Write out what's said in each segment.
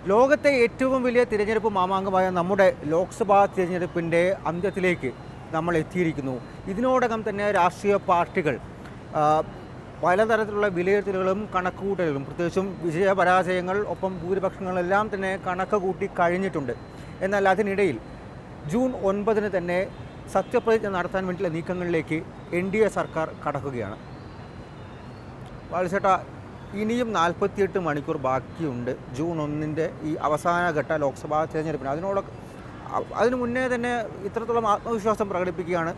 ലോകത്തെ ഏറ്റവും വലിയ തിരഞ്ഞെടുപ്പ് മാമാങ്കമായ നമ്മുടെ ലോക്സഭാ തിരഞ്ഞെടുപ്പിൻ്റെ അന്ത്യത്തിലേക്ക് നമ്മൾ എത്തിയിരിക്കുന്നു. ഇതിനോടകം തന്നെ രാഷ്ട്രീയ പാർട്ടികൾ പലതരത്തിലുള്ള വിലയിരുത്തലുകളും കണക്കുകൂട്ടലുകളും പ്രത്യേകിച്ചും വിജയപരാജയങ്ങൾ ഒപ്പം ഭൂരിപക്ഷങ്ങളെല്ലാം തന്നെ കണക്ക് കൂട്ടി കഴിഞ്ഞിട്ടുണ്ട്. എന്നാൽ അതിനിടയിൽ ജൂൺ 9 തന്നെ സത്യപ്രതിജ്ഞ നടത്താൻ വേണ്ടിയുള്ള നീക്കങ്ങളിലേക്ക് NDA സർക്കാർ കടക്കുകയാണ്. വാൽച്ചേട്ടാ, ഇനിയും 48 മണിക്കൂർ ബാക്കിയുണ്ട് ജൂൺ 1 ഈ അവസാനഘട്ട ലോക്സഭാ തിരഞ്ഞെടുപ്പിന്. അതിനു മുന്നേ തന്നെ ഇത്രത്തോളം ആത്മവിശ്വാസം പ്രകടിപ്പിക്കുകയാണ്.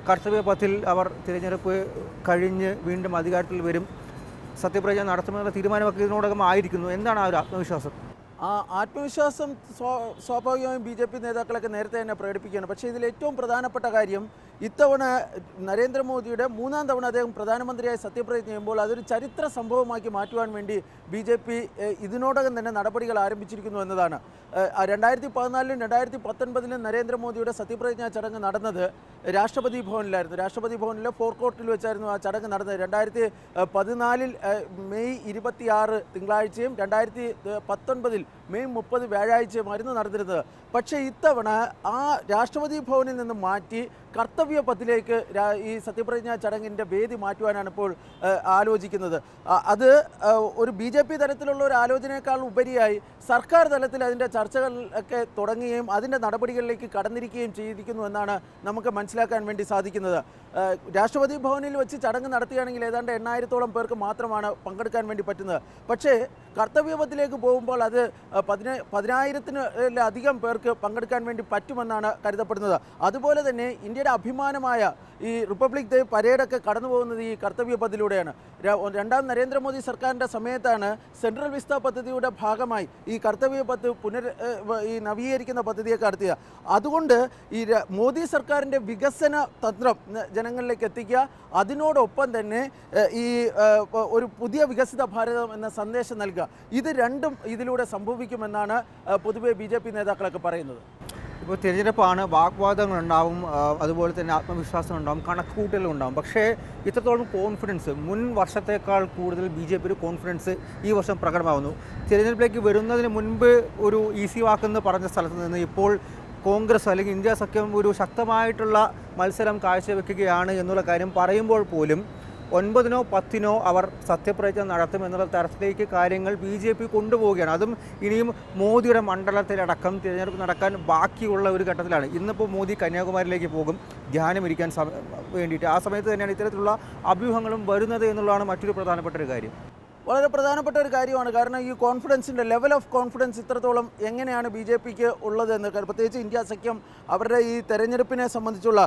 കർത്തവ്യപഥത്തിൽ അവർ തിരഞ്ഞെടുപ്പ് കഴിഞ്ഞ് വീണ്ടും അധികാരത്തിൽ വരും, സത്യപ്രതിജ്ഞ നടത്തുമെന്നുള്ള തീരുമാനമൊക്കെ ഇതിനോടകം ആയിരിക്കുന്നു. എന്താണ് ആ ഒരു ആത്മവിശ്വാസം? ആ ആത്മവിശ്വാസം സ്വാഭാവികമായും BJP നേതാക്കളൊക്കെ നേരത്തെ തന്നെ പ്രകടിപ്പിക്കുകയാണ്. പക്ഷേ ഇതിൽ ഏറ്റവും പ്രധാനപ്പെട്ട കാര്യം, ഇത്തവണ നരേന്ദ്രമോദിയുടെ 3ാം തവണ അദ്ദേഹം പ്രധാനമന്ത്രിയായി സത്യപ്രതിജ്ഞ ചെയ്യുമ്പോൾ അതൊരു ചരിത്ര സംഭവമാക്കി മാറ്റുവാൻ വേണ്ടി BJP ഇതിനോടകം തന്നെ നടപടികൾ ആരംഭിച്ചിരിക്കുന്നു എന്നതാണ്. 2014-ലും 2019-ലും നരേന്ദ്രമോദിയുടെ സത്യപ്രതിജ്ഞാ ചടങ്ങ് നടന്നത് രാഷ്ട്രപതി ഭവനിലായിരുന്നു. രാഷ്ട്രപതി ഭവനിലെ ഫോർകോർട്ടിൽ വെച്ചായിരുന്നു ആ ചടങ്ങ് നടന്നത്. 2014 മെയ് 26 തിങ്കളാഴ്ചയും 2019 മെയ് 30 വ്യാഴാഴ്ചയുമായിരുന്നു നടന്നിരുന്നത്. പക്ഷേ ഇത്തവണ ആ രാഷ്ട്രപതി ഭവനിൽ നിന്ന് മാറ്റി കർത്തവ്യപഥിലേക്ക് ഈ സത്യപ്രതിജ്ഞാ ചടങ്ങിൻ്റെ വേദി മാറ്റുവാനാണ് ഇപ്പോൾ ആലോചിക്കുന്നത്. അത് ഒരു BJP തലത്തിലുള്ള ഒരു ആലോചനയേക്കാൾ ഉപരിയായി സർക്കാർ തലത്തിൽ അതിൻ്റെ ചർച്ചകൾ ഒക്കെ തുടങ്ങുകയും അതിൻ്റെ നടപടികളിലേക്ക് കടന്നിരിക്കുകയും ചെയ്തിരിക്കുന്നു എന്നാണ് നമുക്ക് മനസ്സിലാക്കാൻ വേണ്ടി സാധിക്കുന്നത്. രാഷ്ട്രപതി ഭവനിൽ വെച്ച് ചടങ്ങ് നടത്തുകയാണെങ്കിൽ ഏതാണ്ട് 8,000-ഓളം പേർക്ക് മാത്രമാണ് പങ്കെടുക്കാൻ വേണ്ടി പറ്റുന്നത്. പക്ഷേ കർത്തവ്യപഥിലേക്ക് പോകുമ്പോൾ അത് 10,000-ലധികം പേർക്ക് പങ്കെടുക്കാൻ വേണ്ടി പറ്റുമെന്നാണ് കരുതപ്പെടുന്നത്. അതുപോലെ തന്നെ ഇന്ത്യയുടെ അഭിമാനമായ ഈ റിപ്പബ്ലിക് ഡേ പരേഡൊക്കെ കടന്നു പോകുന്നത് ഈ കർത്തവ്യപഥിലൂടെയാണ്. 2ാം നരേന്ദ്രമോദി സർക്കാരിൻ്റെ സമയത്താണ് സെൻട്രൽ വിസ്ത പദ്ധതിയുടെ ഭാഗമായി ഈ കർത്തവ്യപഥ് നവീകരിക്കുന്ന പദ്ധതിയൊക്കെ നടത്തിയത്. അതുകൊണ്ട് ഈ മോദി സർക്കാരിൻ്റെ വികസന തന്ത്രം ജനങ്ങളിലേക്ക് എത്തിക്കുക, അതിനോടൊപ്പം തന്നെ ഈ ഒരു പുതിയ വികസിത ഭാരതം എന്ന സന്ദേശം നൽകുക, ഇത് രണ്ടും ഇതിലൂടെ സംഭവിക്കുമെന്നാണ് പൊതുവെ BJP നേതാക്കളൊക്കെ പറയുന്നത്. ഇപ്പോൾ തിരഞ്ഞെടുപ്പാണ്, വാഗ്വാദങ്ങളുണ്ടാവും, അതുപോലെ തന്നെ ആത്മവിശ്വാസം ഉണ്ടാവും, കണക്കുകൂട്ടലുണ്ടാവും. പക്ഷേ ഇത്രത്തോളം കോൺഫിഡൻസ് മുൻ വർഷത്തേക്കാൾ കൂടുതൽ BJP ഒരു കോൺഫിഡൻസ് ഈ വർഷം പ്രകടമാകുന്നു. തിരഞ്ഞെടുപ്പിലേക്ക് വരുന്നതിന് മുൻപ് ഒരു ഈസി വാക്കെന്ന് പറഞ്ഞ സ്ഥലത്ത് നിന്ന് ഇപ്പോൾ കോൺഗ്രസ് അല്ലെങ്കിൽ ഇന്ത്യ സഖ്യം ഒരു ശക്തമായിട്ടുള്ള മത്സരം കാഴ്ചവെക്കുകയാണ് എന്നുള്ള കാര്യം പറയുമ്പോൾ പോലും 9-നോ 10-നോ അവർ സത്യപ്രതിജ്ഞ നടത്തുമെന്നുള്ള തരത്തിലേക്ക് കാര്യങ്ങൾ BJP കൊണ്ടുപോവുകയാണ്. അതും ഇനിയും മോദിയുടെ മണ്ഡലത്തിലടക്കം തിരഞ്ഞെടുപ്പ് നടക്കാൻ ബാക്കിയുള്ള ഒരു ഘട്ടത്തിലാണ്. ഇന്നിപ്പോൾ മോദി കന്യാകുമാരിയിലേക്ക് പോകും ധ്യാനമിരിക്കാൻ വേണ്ടിയിട്ട്. ആ സമയത്ത് തന്നെയാണ് ഇത്തരത്തിലുള്ള അഭ്യൂഹങ്ങളും വരുന്നത് എന്നുള്ളതാണ് മറ്റൊരു പ്രധാനപ്പെട്ട ഒരു കാര്യം. വളരെ പ്രധാനപ്പെട്ട ഒരു കാര്യമാണ്. കാരണം ഈ കോൺഫിഡൻസിൻ്റെ ലെവൽ ഓഫ് കോൺഫിഡൻസ് ഇത്രത്തോളം എങ്ങനെയാണ് BJPക്ക് ഉള്ളതെന്ന്, പ്രത്യേകിച്ച് ഇന്ത്യ സഖ്യം അവരുടെ ഈ തെരഞ്ഞെടുപ്പിനെ സംബന്ധിച്ചുള്ള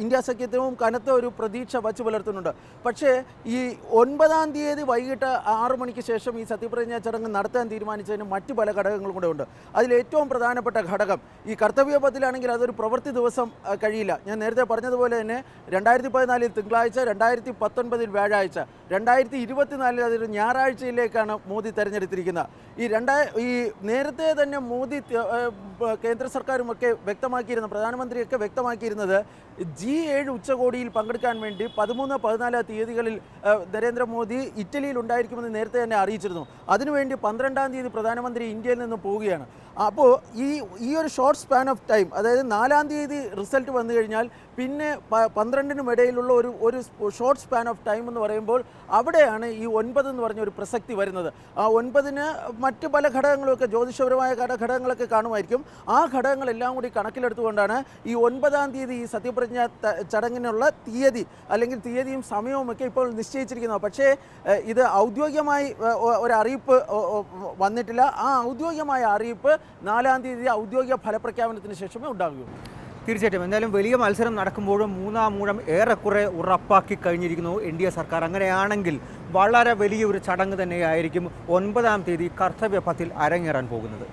ഇന്ത്യ സഖ്യത്തിനും കനത്ത ഒരു പ്രതീക്ഷ വച്ചു പുലർത്തുന്നുണ്ട്. പക്ഷേ ഈ 9-ാം തീയതി വൈകിട്ട് 6 മണിക്ക് ശേഷം ഈ സത്യപ്രതിജ്ഞാ ചടങ്ങ് നടത്താൻ തീരുമാനിച്ചതിന് മറ്റു പല ഘടകങ്ങളും കൂടെ ഉണ്ട്. അതിലേറ്റവും പ്രധാനപ്പെട്ട ഘടകം ഈ കർത്തവ്യപഥിലാണെങ്കിൽ അതൊരു പ്രവൃത്തി ദിവസം കഴിയില്ല. ഞാൻ നേരത്തെ പറഞ്ഞതുപോലെ തന്നെ 2014 തിങ്കളാഴ്ച, 2019 വ്യാഴാഴ്ച, 2024 അതൊരു ഞായറാഴ്ചയിലേക്കാണ് മോദി തെരഞ്ഞെടുത്തിരിക്കുന്നത്. ഈ നേരത്തെ തന്നെ മോദി കേന്ദ്ര സർക്കാരുമൊക്കെ വ്യക്തമാക്കിയിരുന്ന, പ്രധാനമന്ത്രിയൊക്കെ വ്യക്തമാക്കിയിരുന്നത് G7 ഉച്ചകോടിയിൽ പങ്കെടുക്കാൻ വേണ്ടി 13, 14 തീയതികളിൽ നരേന്ദ്രമോദി ഇറ്റലിയിൽ ഉണ്ടായിരിക്കുമെന്ന് നേരത്തെ തന്നെ അറിയിച്ചിരുന്നു. അതിനുവേണ്ടി 12-ാം തീയതി പ്രധാനമന്ത്രി ഇന്ത്യയിൽ നിന്ന് പോവുകയാണ്. അപ്പോൾ ഈ ഒരു ഷോർട്ട് സ്പാൻ ഓഫ് ടൈം, അതായത് 4-ാം തീയതി റിസൾട്ട് വന്നു കഴിഞ്ഞാൽ പിന്നെ 12-നും ഇടയിലുള്ള ഒരു ഷോർട്ട് സ്പാൻ ഓഫ് ടൈം എന്ന് പറയുമ്പോൾ അവിടെയാണ് ഈ 9 എന്ന് പറഞ്ഞ ഒരു പ്രസക്തി വരുന്നത്. ആ 9-ന് മറ്റ് പല ഘടകങ്ങളൊക്കെ, ജ്യോതിഷപരമായ ഘടകങ്ങളൊക്കെ കാണുമായിരിക്കും. ആ ഘടകങ്ങളെല്ലാം കൂടി കണക്കിലെടുത്തുകൊണ്ടാണ് ഈ 9-ാം തീയതി ഈ സത്യപ്രതിജ്ഞ ചടങ്ങിനുള്ള തീയതി അല്ലെങ്കിൽ തീയതിയും സമയവുമൊക്കെ ഇപ്പോൾ നിശ്ചയിച്ചിരിക്കുന്നത്. പക്ഷേ ഇത് ഔദ്യോഗികമായി ഒരു അറിയിപ്പ് വന്നിട്ടില്ല. ആ ഔദ്യോഗികമായ അറിയിപ്പ് 4-ാം തീയതി ഔദ്യോഗിക ഫലപ്രഖ്യാപനത്തിന് ശേഷമേ ഉണ്ടാകുകയുള്ളൂ. തീർച്ചയായിട്ടും. എന്തായാലും വലിയ മത്സരം നടക്കുമ്പോഴും 3-ാം ഊഴം ഏറെക്കുറെ ഉറപ്പാക്കി കഴിഞ്ഞിരിക്കുന്നു NDA സർക്കാർ. അങ്ങനെയാണെങ്കിൽ വളരെ വലിയൊരു ചടങ്ങ് തന്നെയായിരിക്കും 9-ാം തീയതി കർത്തവ്യപഥിൽ അരങ്ങേറാൻ പോകുന്നത്.